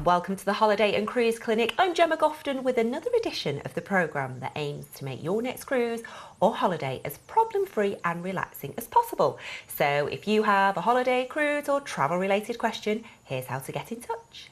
and welcome to the Holiday and Cruise Clinic. I'm Jemma Gofton with another edition of the programme that aims to make your next cruise or holiday as problem-free and relaxing as possible. So if you have a holiday, cruise or travel-related question, here's how to get in touch.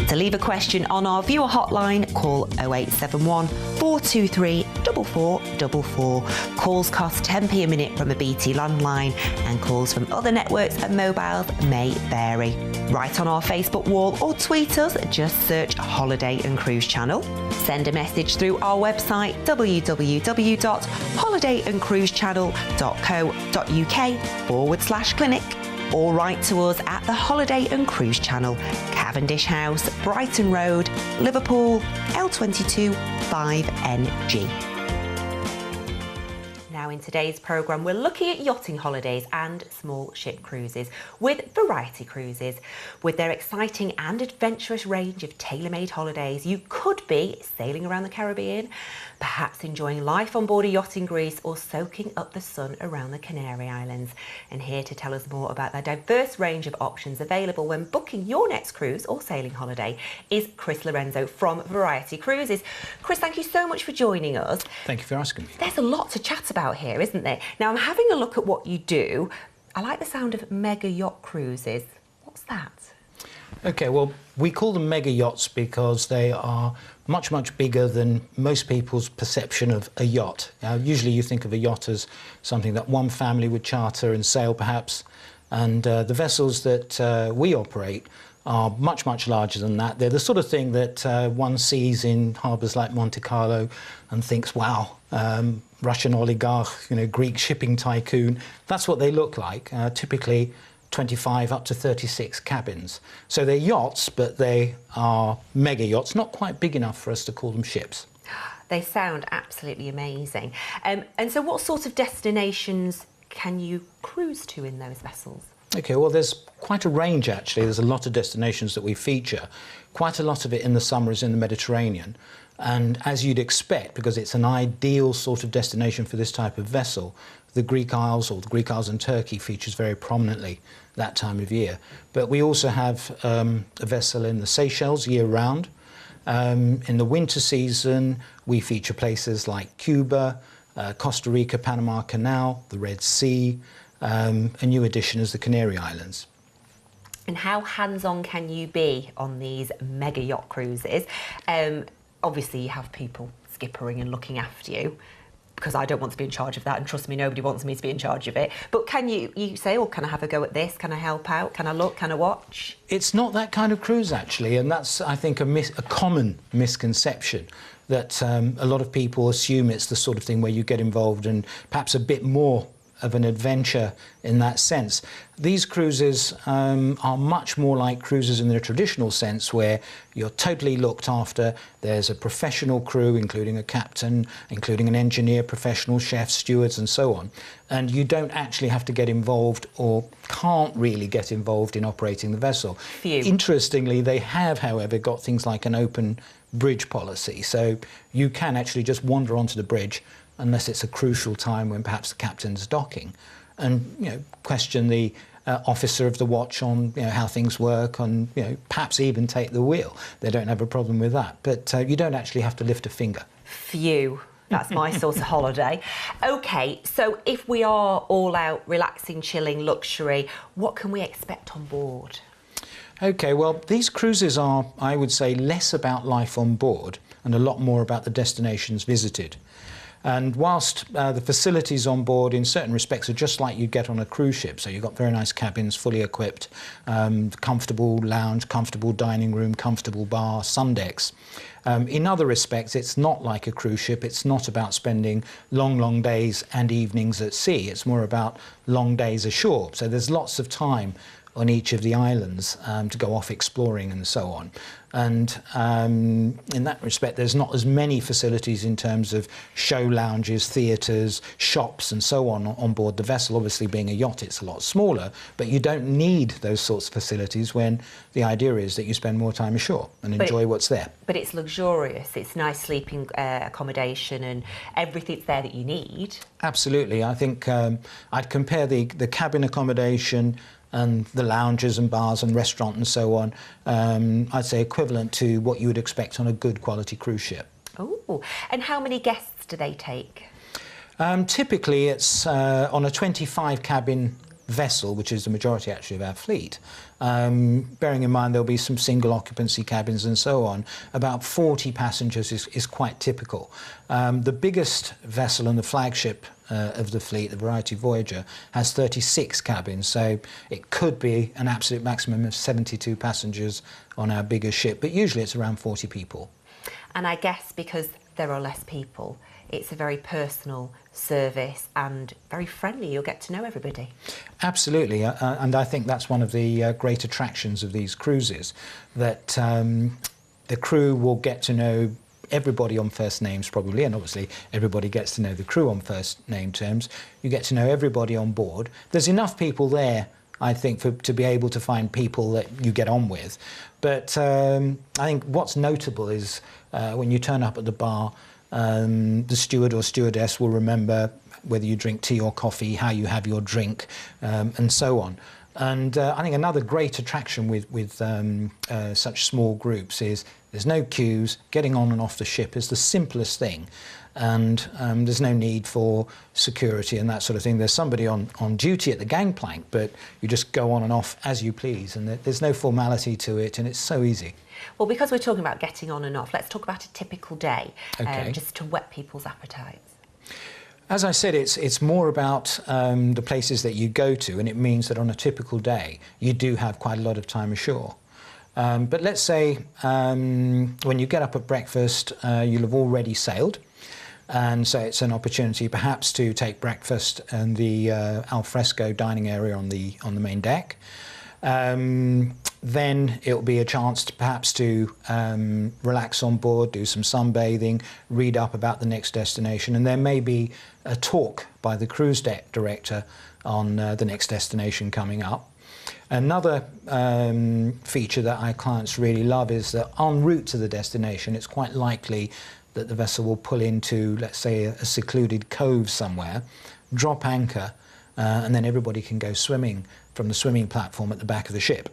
To leave a question on our viewer hotline, call 0871 423 4444. Calls cost 10p a minute from a BT landline and calls from other networks and mobiles may vary. Write on our Facebook wall or tweet us, just search Holiday and Cruise Channel. Send a message through our website www.holidayandcruisechannel.co.uk/clinic or write to us at the Holiday and Cruise Channel, Cavendish House, Brighton Road, Liverpool, L22 5NG. Now in today's programme we're looking at yachting holidays and small ship cruises with Variety Cruises. With their exciting and adventurous range of tailor-made holidays, you could be sailing around the Caribbean, perhaps enjoying life on board a yacht in Greece or soaking up the sun around the Canary Islands. And here to tell us more about the diverse range of options available when booking your next cruise or sailing holiday is Chris Lorenzo from Variety Cruises. Chris, thank you so much for joining us. Thank you for asking me. There's a lot to chat about here, isn't there? Now, I'm having a look at what you do. I like the sound of mega yacht cruises. What's that? Okay, well, we call them mega yachts because they are much, much bigger than most people's perception of a yacht. Usually you think of a yacht as something that one family would charter and sail, perhaps, and the vessels that we operate are much, much larger than that. They're the sort of thing that one sees in harbours like Monte Carlo and thinks, wow, Russian oligarch, Greek shipping tycoon. That's what they look like, typically 25 up to 36 cabins. So they're yachts, but they are mega yachts, not quite big enough for us to call them ships. They sound absolutely amazing. And so what sort of destinations can you cruise to in those vessels? Okay, well, there's quite a range, actually. There's a lot of destinations that we feature. Quite a lot of it in the summer is in the Mediterranean. And as you'd expect, because it's an ideal sort of destination for this type of vessel, the Greek Isles, or the Greek Isles and Turkey, features very prominently that time of year. But we also have a vessel in the Seychelles year-round. In the winter season, we feature places like Cuba, Costa Rica, Panama Canal, the Red Sea. A new addition is the Canary Islands. And how hands-on can you be on these mega yacht cruises? Obviously, you have people skippering and looking after you, because I don't want to be in charge of that, and trust me, nobody wants me to be in charge of it. But can you say, oh, can I have a go at this? Can I help out? Can I look? Can I watch? It's not that kind of cruise, actually, and that's, I think, a common misconception, that a lot of people assume it's the sort of thing where you get involved and perhaps a bit more of an adventure in that sense. These cruises are much more like cruises in the traditional sense, where you're totally looked after. There's a professional crew, including a captain, including an engineer, professional chefs, stewards, and so on. And you don't actually have to get involved, or can't really get involved, in operating the vessel. Phew. Interestingly, they have, however, got things like an open bridge policy. So you can actually just wander onto the bridge, unless it's a crucial time when perhaps the captain's docking, and question the officer of the watch on how things work, and perhaps even take the wheel. They don't have a problem with that, but you don't actually have to lift a finger. Phew. That's my sort of holiday. OK, so if we are all out relaxing, chilling, luxury, what can we expect on board? OK, well, these cruises are, I would say, less about life on board and a lot more about the destinations visited. And whilst the facilities on board in certain respects are just like you'd get on a cruise ship, so you've got very nice cabins, fully equipped, comfortable lounge, comfortable dining room, comfortable bar, sun decks. In other respects, it's not like a cruise ship. It's not about spending long, long days and evenings at sea. It's more about long days ashore. So there's lots of time on each of the islands to go off exploring and so on. And in that respect, there's not as many facilities in terms of show lounges, theatres, shops and so on board the vessel. Obviously, being a yacht, it's a lot smaller, but you don't need those sorts of facilities when the idea is that you spend more time ashore and enjoy what's there. But it's luxurious. It's nice sleeping accommodation and everything's there that you need. Absolutely. I think I'd compare the cabin accommodation and the lounges and bars and restaurant and so on, I'd say equivalent to what you would expect on a good quality cruise ship. Oh, and how many guests do they take? Typically it's on a 25 cabin vessel, which is the majority actually of our fleet. Bearing in mind there'll be some single occupancy cabins and so on, about 40 passengers is quite typical. The biggest vessel and the flagship of the fleet, the Variety Voyager, has 36 cabins, so it could be an absolute maximum of 72 passengers on our bigger ship, but usually it's around 40 people. And I guess because there are less people, it's a very personal service and very friendly. You'll get to know everybody. Absolutely, and I think that's one of the great attractions of these cruises, that the crew will get to know everybody on first names probably, and obviously everybody gets to know the crew on first name terms. You get to know everybody on board. There's enough people there, I think, to be able to find people that you get on with. But I think what's notable is when you turn up at the bar, the steward or stewardess will remember whether you drink tea or coffee, how you have your drink, and so on. And I think another great attraction with such small groups is there's no queues. Getting on and off the ship is the simplest thing, and there's no need for security and that sort of thing. There's somebody on duty at the gangplank, but you just go on and off as you please, and there's no formality to it, and it's so easy. Well, because we're talking about getting on and off, let's talk about a typical day, Okay. just to whet people's appetites. As I said, it's more about the places that you go to, and it means that on a typical day you do have quite a lot of time ashore. But let's say when you get up at breakfast, you'll have already sailed, and so it's an opportunity perhaps to take breakfast in the alfresco dining area on the main deck. Then it'll be a chance to perhaps to relax on board, do some sunbathing, read up about the next destination, and there may be a talk by the cruise deck director on the next destination coming up. Another feature that our clients really love is that en route to the destination, it's quite likely that the vessel will pull into, let's say, a secluded cove somewhere, drop anchor, and then everybody can go swimming from the swimming platform at the back of the ship.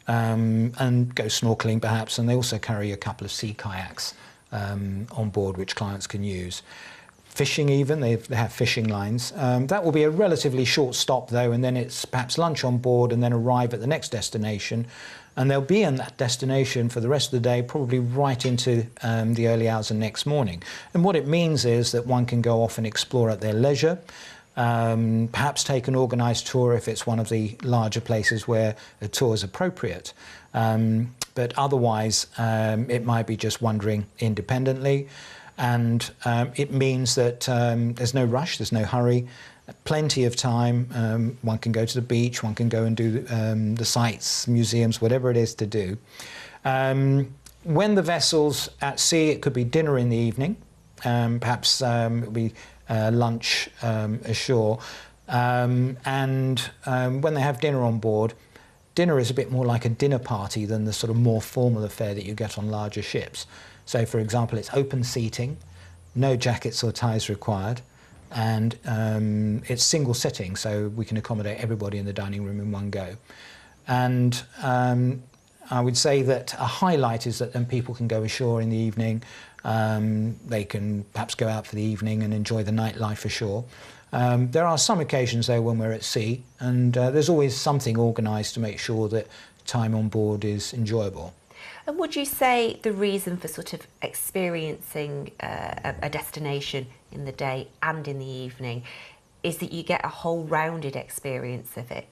And go snorkeling perhaps, and they also carry a couple of sea kayaks on board which clients can use. Fishing even, they have fishing lines. That will be a relatively short stop though, and then it's perhaps lunch on board and then arrive at the next destination, and they'll be in that destination for the rest of the day, probably right into the early hours of next morning. And what it means is that one can go off and explore at their leisure. Perhaps take an organised tour if it's one of the larger places where a tour is appropriate. But otherwise, it might be just wandering independently. And it means that there's no rush, there's no hurry, plenty of time. One can go to the beach, one can go and do the sites, museums, whatever it is to do. When the vessel's at sea, it could be dinner in the evening. Perhaps it'll be lunch ashore, and when they have dinner on board, dinner is a bit more like a dinner party than the sort of more formal affair that you get on larger ships. So for example, it's open seating, no jackets or ties required, and it's single sitting, so we can accommodate everybody in the dining room in one go. And I would say that a highlight is that then people can go ashore in the evening. They can perhaps go out for the evening and enjoy the nightlife ashore. There are some occasions though when we're at sea, and there's always something organised to make sure that time on board is enjoyable. And would you say the reason for sort of experiencing a destination in the day and in the evening is that you get a whole rounded experience of it?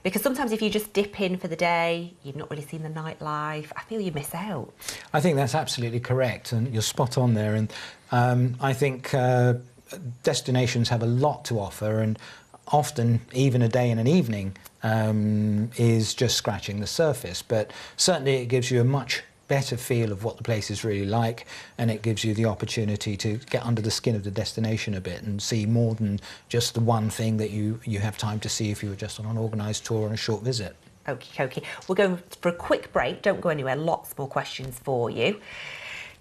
Because sometimes if you just dip in for the day, you've not really seen the nightlife, I feel you miss out. I think that's absolutely correct, and you're spot on there. And I think destinations have a lot to offer, and often even a day and an evening is just scratching the surface. But certainly it gives you a much better feel of what the place is really like, and it gives you the opportunity to get under the skin of the destination a bit and see more than just the one thing that you have time to see if you were just on an organised tour on a short visit. Okie dokie. We're going for a quick break. Don't go anywhere. Lots more questions for you.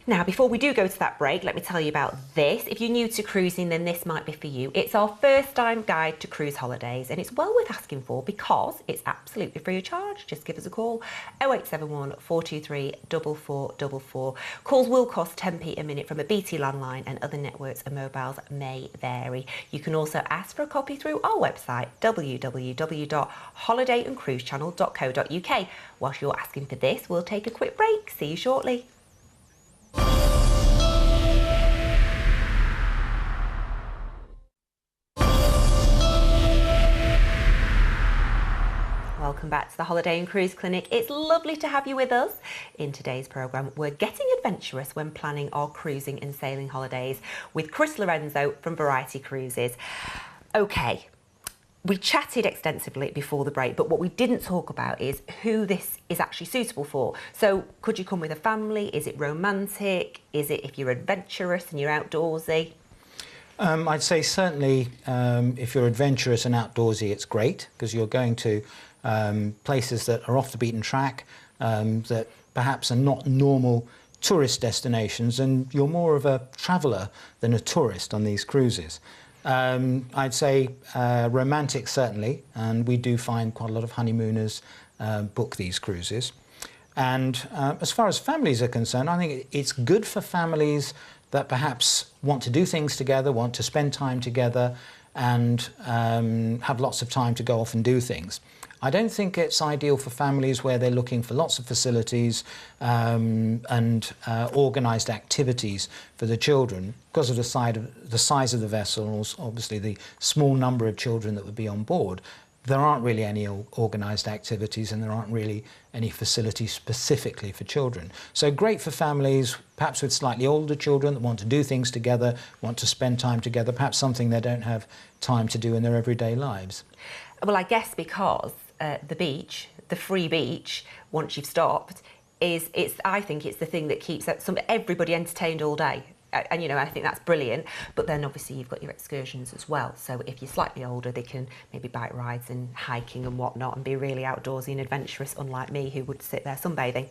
Now, before we do go to that break, let me tell you about this. If you're new to cruising, then this might be for you. It's our first time guide to cruise holidays, and it's well worth asking for because it's absolutely free of charge. Just give us a call, 0871 423 4444. Calls will cost 10p a minute from a BT landline, and other networks and mobiles may vary. You can also ask for a copy through our website, www.holidayandcruisechannel.co.uk. Whilst you're asking for this, we'll take a quick break. See you shortly. Welcome back to the Holiday and Cruise Clinic. It's lovely to have you with us. In today's programme, we're getting adventurous when planning our cruising and sailing holidays with Chris Lorenzo from Variety Cruises. Okay, we chatted extensively before the break, but what we didn't talk about is who this is actually suitable for. So could you come with a family? Is it romantic? Is it if you're adventurous and you're outdoorsy? I'd say certainly if you're adventurous and outdoorsy, it's great because you're going to places that are off the beaten track, that perhaps are not normal tourist destinations, and you're more of a traveller than a tourist on these cruises. I'd say romantic certainly, and we do find quite a lot of honeymooners book these cruises. And as far as families are concerned, I think it's good for families that perhaps want to do things together, want to spend time together, and have lots of time to go off and do things. I don't think it's ideal for families where they're looking for lots of facilities and organised activities for the children because of the size of the vessel, obviously the small number of children that would be on board. There aren't really any organised activities and there aren't really any facilities specifically for children. So great for families, perhaps with slightly older children that want to do things together, want to spend time together, perhaps something they don't have time to do in their everyday lives. Well, I guess because the beach, the free beach, once you've stopped, I think it's the thing that keeps everybody entertained all day. And, you know, I think that's brilliant. But then obviously you've got your excursions as well. So if you're slightly older, they can maybe bike rides and hiking and whatnot and be really outdoorsy and adventurous, unlike me, who would sit there sunbathing.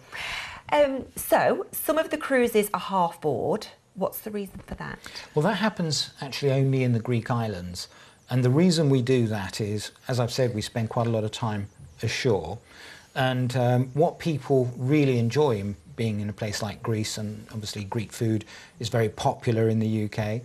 So some of the cruises are half board. What's the reason for that? Well, that happens actually only in the Greek islands. And the reason we do that is, as I've said, we spend quite a lot of time ashore. And what people really enjoy in being in a place like Greece, and obviously Greek food is very popular in the UK,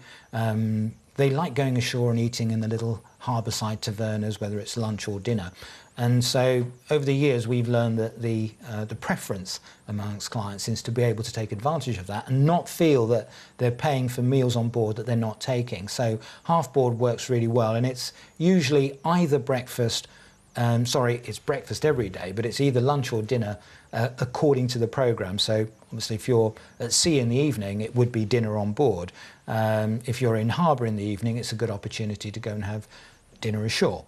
they like going ashore and eating in the little harbourside tavernas, whether it's lunch or dinner. And so over the years we've learned that the preference amongst clients is to be able to take advantage of that and not feel that they're paying for meals on board that they're not taking. So half board works really well, and it's usually either breakfast, it's breakfast every day, but it's either lunch or dinner according to the programme. So obviously if you're at sea in the evening, it would be dinner on board. If you're in harbour in the evening, it's a good opportunity to go and have dinner ashore.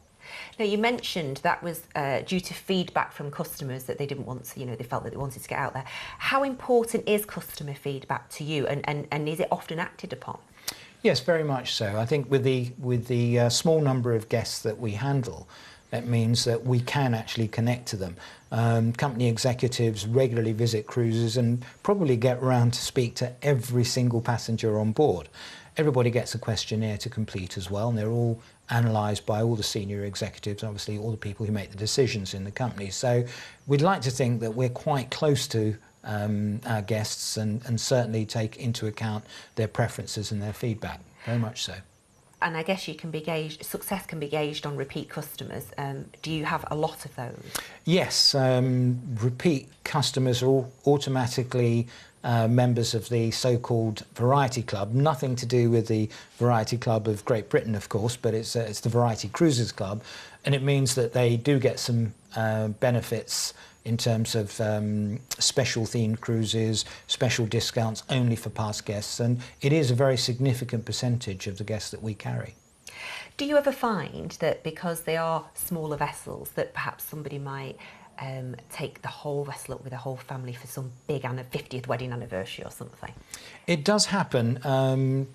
Now, you mentioned that was due to feedback from customers that they didn't want to, they felt that they wanted to get out there. How important is customer feedback to you, and is it often acted upon? Yes, very much so. I think with the small number of guests that we handle, that means that we can actually connect to them. Company executives regularly visit cruises and probably get around to speak to every single passenger on board. Everybody gets a questionnaire to complete as well, and they're all analysed by all the senior executives, obviously all the people who make the decisions in the company. So we'd like to think that we're quite close to our guests and certainly take into account their preferences and their feedback, very much so. And I guess success can be gauged on repeat customers. Do you have a lot of those? Yes, repeat customers are automatically members of the so-called Variety Club. Nothing to do with the Variety Club of Great Britain, of course, but it's the Variety Cruises Club, and it means that they do get some benefits in terms of special themed cruises, special discounts only for past guests, and it is a very significant percentage of the guests that we carry. Do you ever find that because they are smaller vessels that perhaps somebody might take the whole vessel up with the whole family for some big 50th wedding anniversary or something? It does happen.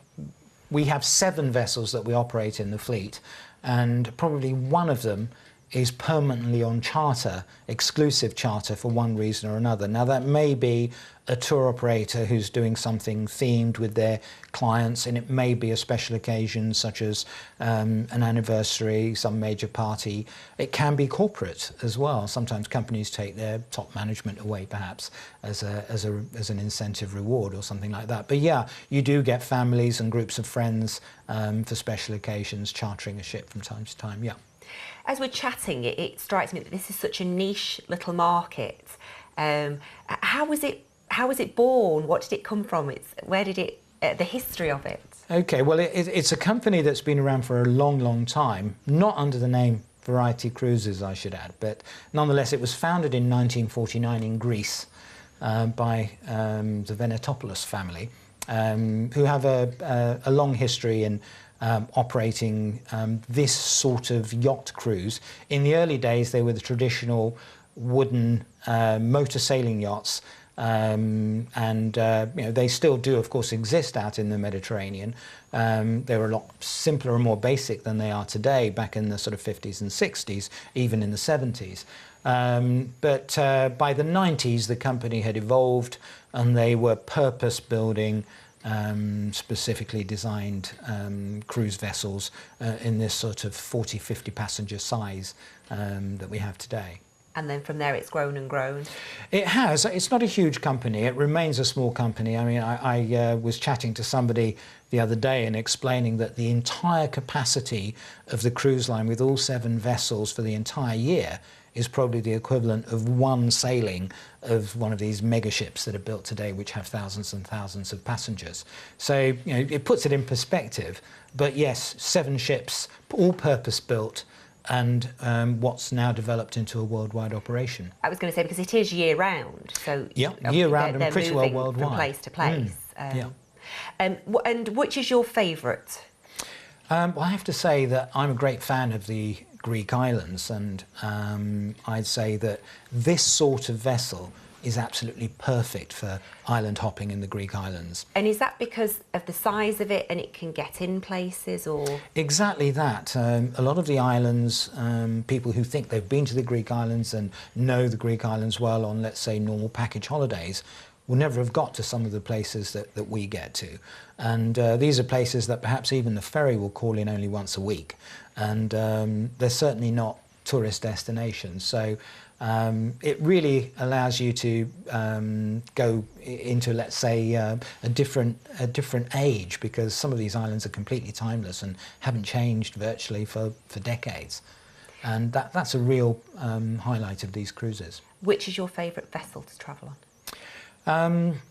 We have 7 vessels that we operate in the fleet, and probably one of them is permanently on charter, exclusive charter for one reason or another. Now that may be a tour operator who's doing something themed with their clients, and it may be a special occasion such as an anniversary, some major party. It can be corporate as well. Sometimes companies take their top management away perhaps as an incentive reward or something like that. But yeah, you do get families and groups of friends for special occasions chartering a ship from time to time, yeah. As we're chatting, it strikes me that this is such a niche little market. How was it born? What did it come from? Where did it? The history of it. Okay, well, it's a company that's been around for a long, long time. Not under the name Variety Cruises, I should add, but nonetheless, it was founded in 1949 in Greece by the Venetopoulos family, who have a long history in operating this sort of yacht cruise. In the early days, they were the traditional wooden motor sailing yachts, and they still do, of course, exist out in the Mediterranean. They were a lot simpler and more basic than they are today, back in the sort of 50s and 60s, even in the 70s. But by the 90s, the company had evolved, and they were purpose-building specifically designed cruise vessels in this sort of 40, 50 passenger size that we have today. And then from there it's grown and grown? It has. It's not a huge company. It remains a small company. I mean, I was chatting to somebody the other day and explaining that the entire capacity of the cruise line with all 7 vessels for the entire year is probably the equivalent of one sailing of one of these mega ships that are built today, which have thousands and thousands of passengers. So, it puts it in perspective. But yes, 7 ships, all purpose-built, and what's now developed into a worldwide operation. I was going to say, because it is year-round, so yeah, year-round and pretty well worldwide. From place to place. And which is your favourite? Well, I have to say that I'm a great fan of the Greek islands, and I'd say that this sort of vessel is absolutely perfect for island hopping in the Greek islands. And is that because of the size of it and it can get in places, or? Exactly that. A lot of the islands, people who think they've been to the Greek islands and know the Greek islands well on, let's say, normal package holidays, will never have got to some of the places that we get to. And these are places that perhaps even the ferry will call in only once a week. And they're certainly not tourist destinations. So it really allows you to go into, let's say, a different age, because some of these islands are completely timeless and haven't changed virtually for decades. And that's a real highlight of these cruises. Which is your favourite vessel to travel on?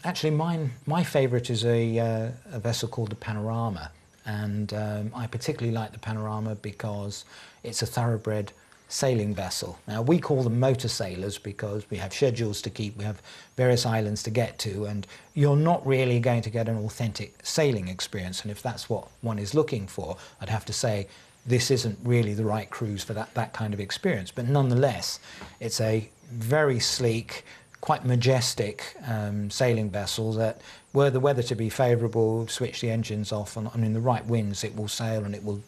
Actually, my favourite is a vessel called the Panorama, and I particularly like the Panorama because it's a thoroughbred sailing vessel. Now, we call them motor sailors because we have schedules to keep, we have various islands to get to, and you're not really going to get an authentic sailing experience. And if that's what one is looking for, I'd have to say this isn't really the right cruise for that kind of experience. But nonetheless, it's a very sleek, quite majestic sailing vessel that, were the weather to be favourable, switch the engines off, and in the right winds, it will sail, and it will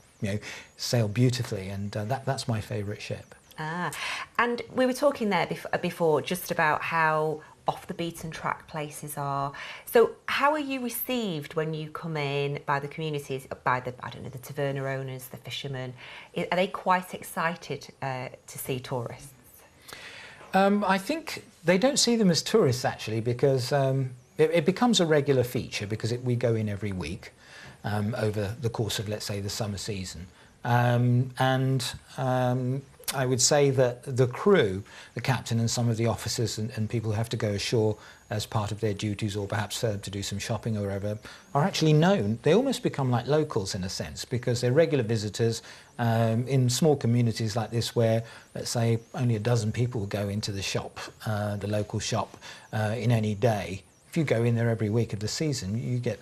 sail beautifully, and that's my favourite ship. And we were talking there before just about how off the beaten track places are. So how are you received when you come in by the communities, by the, I don't know, the taverna owners, the fishermen? Are they quite excited to see tourists? I think they don't see them as tourists, actually, because it becomes a regular feature, because we go in every week over the course of, let's say, the summer season. I would say that the crew, the captain and some of the officers and people who have to go ashore as part of their duties, or perhaps to do some shopping or whatever, are actually known. They almost become like locals in a sense, because they're regular visitors in small communities like this, where, let's say, only a dozen people go into the shop, the local shop, in any day. If you go in there every week of the season, you get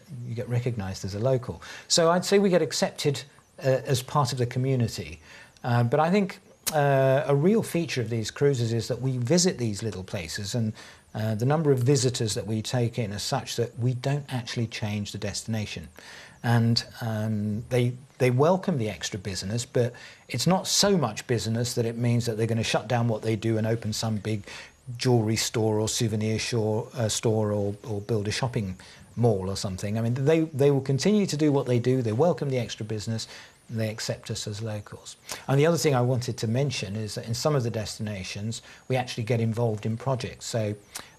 recognised as a local. So I'd say we get accepted as part of the community. But I think a real feature of these cruises is that we visit these little places, and the number of visitors that we take in is such that we don't actually change the destination. And they welcome the extra business, but it's not so much business that it means that they're going to shut down what they do and open some big jewellery store or souvenir store or build a shopping mall or something. I mean, they will continue to do what they do. They welcome the extra business. And they accept us as locals. And the other thing I wanted to mention is that in some of the destinations, we actually get involved in projects. So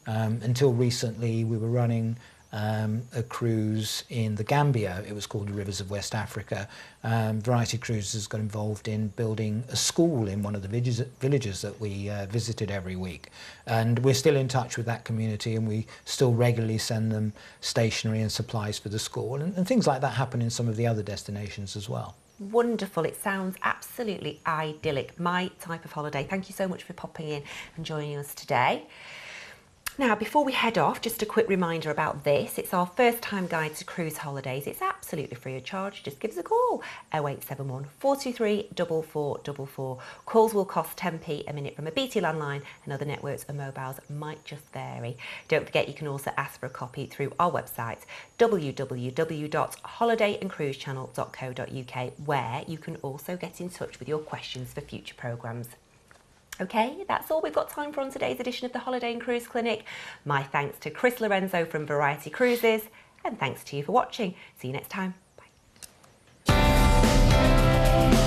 until recently, we were running a cruise in the Gambia. It was called the Rivers of West Africa. Variety Cruises got involved in building a school in one of the villages that we visited every week. And we're still in touch with that community, and we still regularly send them stationery and supplies for the school. And things like that happen in some of the other destinations as well. Wonderful. It sounds absolutely idyllic. My type of holiday. Thank you so much for popping in and joining us today. Now, before we head off, just a quick reminder about this. It's our first time guide to cruise holidays. It's absolutely free of charge. Just give us a call, 0871 423 4444. Calls will cost 10p a minute from a BT landline, and other networks and mobiles might just vary. Don't forget you can also ask for a copy through our website, www.holidayandcruisechannel.co.uk, where you can also get in touch with your questions for future programmes. Okay, that's all we've got time for on today's edition of the Holiday and Cruise Clinic. My thanks to Chris Lorenzo from Variety Cruises, and thanks to you for watching. See you next time. Bye.